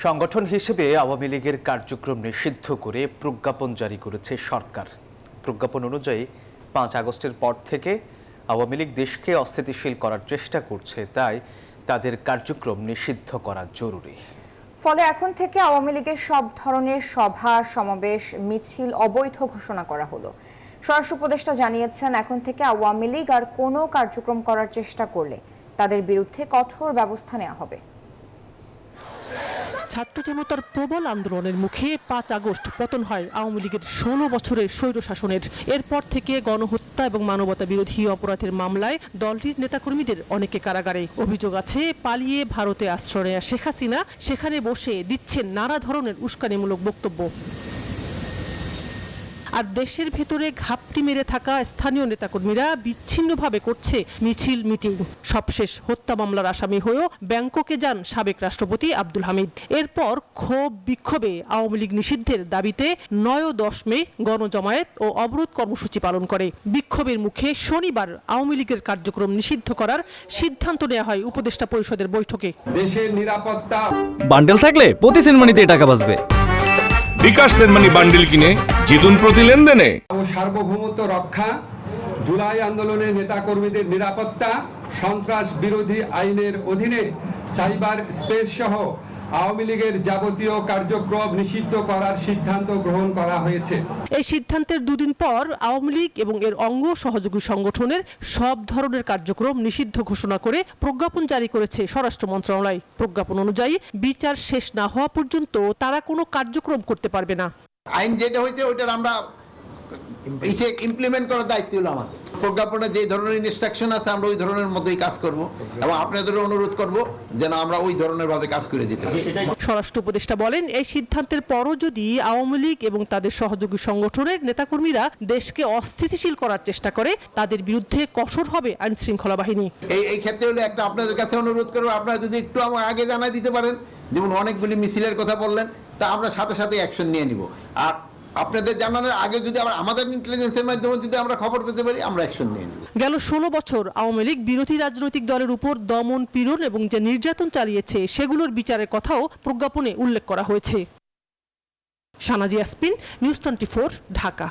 সংগঠন হিসেবে আওয়ামী লীগের কার্যক্রম নিষিদ্ধ করে প্রজ্ঞাপন জারি করেছে সরকার। প্রজ্ঞাপন অনুযায়ী 5 আগস্টের পর থেকে আওয়ামী লীগ দেশকে অস্থিতিশীল করার চেষ্টা করছে, তাই তাদের কার্যক্রম নিষিদ্ধ করা জরুরি। ফলে এখন থেকে আওয়ামী লীগের সব ধরনের সভা, সমাবেশ, মিছিল অবৈধ ঘোষণা করা হলো। স্বরাষ্ট্র উপদেষ্টা জানিয়েছেন, এখন থেকে আওয়ামী লীগ আর কোনো কার্যক্রম করার চেষ্টা করলে তাদের বিরুদ্ধে কঠোর ব্যবস্থা নেওয়া হবে। ছাত্র জনতার প্রবল আন্দোলনের মুখে 5 আগস্ট পতন হয় আওয়ামী লীগের 16 বছরের স্বৈরশাসনের। এরপর থেকে গণহত্যা এবং মানবতা বিরোধী অপরাধের মামলায় দলটির নেতাকর্মীদের অনেকে কারাগারে। অভিযোগ আছে, পালিয়ে ভারতে আশ্রয় নেয়া শেখ হাসিনা সেখানে বসে দিচ্ছেন নানা ধরনের উস্কানিমূলক বক্তব্য। আর দেশের ভেতরে ঘাপটি মেরে থাকা স্থানীয় নেতাকর্মীরা বিচ্ছিন্নভাবে করছে মিছিল, মিটিং। সবশেষ হত্যা মামলার আসামি হয়েও ব্যাংককে যান সাবেক রাষ্ট্রপতি আব্দুল হামিদ। এরপর ক্ষোভ বিক্ষোভে আওয়ামী লীগ নিষিদ্ধের দাবিতে 9 ও 10 মে গণজমায়েত ও অবরোধ কর্মসূচি পালন করে। বিক্ষোভের মুখে শনিবার আওয়ামী লীগের কার্যক্রম নিষিদ্ধ করার সিদ্ধান্ত নেওয়া হয় উপদেষ্টা পরিষদের বৈঠকে। দেশের নিরাপত্তা বান্ডেল থাকলে প্রতি সেনমানিতে টাকা বাঁচবে। বিকাশ সেনমানি বান্ডিল কিনে জিতুন প্রতি লেনদেনে। সার্বভৌমত্ব রক্ষা, জুলাই আন্দোলনের নেতাকর্মীদের নিরাপত্তা, সন্ত্রাস বিরোধী আইনের অধীনে সাইবার স্পেস সহ আওয়ামী লীগের যাবতীয় কার্যক্রম নিষিদ্ধ করার সিদ্ধান্ত গ্রহণ করা হয়েছে। এই সিদ্ধান্তের দুদিন পর আওয়ামী লীগ এবং এর অঙ্গ সহযোগী সংগঠনের সব ধরনের কার্যক্রম নিষিদ্ধ ঘোষণা করে প্রজ্ঞাপন জারি করেছে স্বরাষ্ট্র মন্ত্রণালয়। প্রজ্ঞাপন অনুযায়ী বিচার শেষ না হওয়া পর্যন্ত তারা কোনো কার্যক্রম করতে পারবে না। আইন যেটা হয়েছে ওইটার আমরা ইমপ্লিমেন্ট করার দায়িত্ব হলো আমাদের। প্রজ্ঞাপনে যে ধরনের ইনস্ট্রাকশন আছে আমরা ওই ধরনের মতোই কাজ করব এবং আপনাদের অনুরোধ করব যেন আমরা ওই ধরনের ভাবে কাজ করে যেতে পারি। স্বরাষ্ট্র উপদেষ্টা বলেন, এই সিদ্ধান্তের পরও যদি আওয়ামী লীগ এবং তাদের সহযোগী সংগঠনের নেতাকর্মীরা দেশকে অস্থিতিশীল করার চেষ্টা করে, তাদের বিরুদ্ধে কঠোর হবে আইন শৃঙ্খলা বাহিনী। এই ক্ষেত্রে হলো একটা আপনাদের কাছে অনুরোধ করব, আপনারা যদি একটু আমার আগে জানাই দিতে পারেন, যেমন অনেকগুলি মিছিলের কথা বললেন, তা আমরা সাথে সাথে অ্যাকশন নিয়ে নিব। আর আপনাদের জানানোর আগে যদি আমাদের ইন্টেলিজেন্সের মাধ্যমে যদি আমরা খবর পেতে পারি, আমরা অ্যাকশন নিয়ে নিব। গেল 16 বছর আওয়ামী লীগ বিরোধী রাজনৈতিক দলের উপর দমন, পীড়ন এবং যে নির্যাতন চালিয়েছে সেগুলোর বিচারের কথাও প্রজ্ঞাপনে উল্লেখ করা হয়েছে। শানাজি ইয়াসমিন, নিউজ 24, ঢাকা।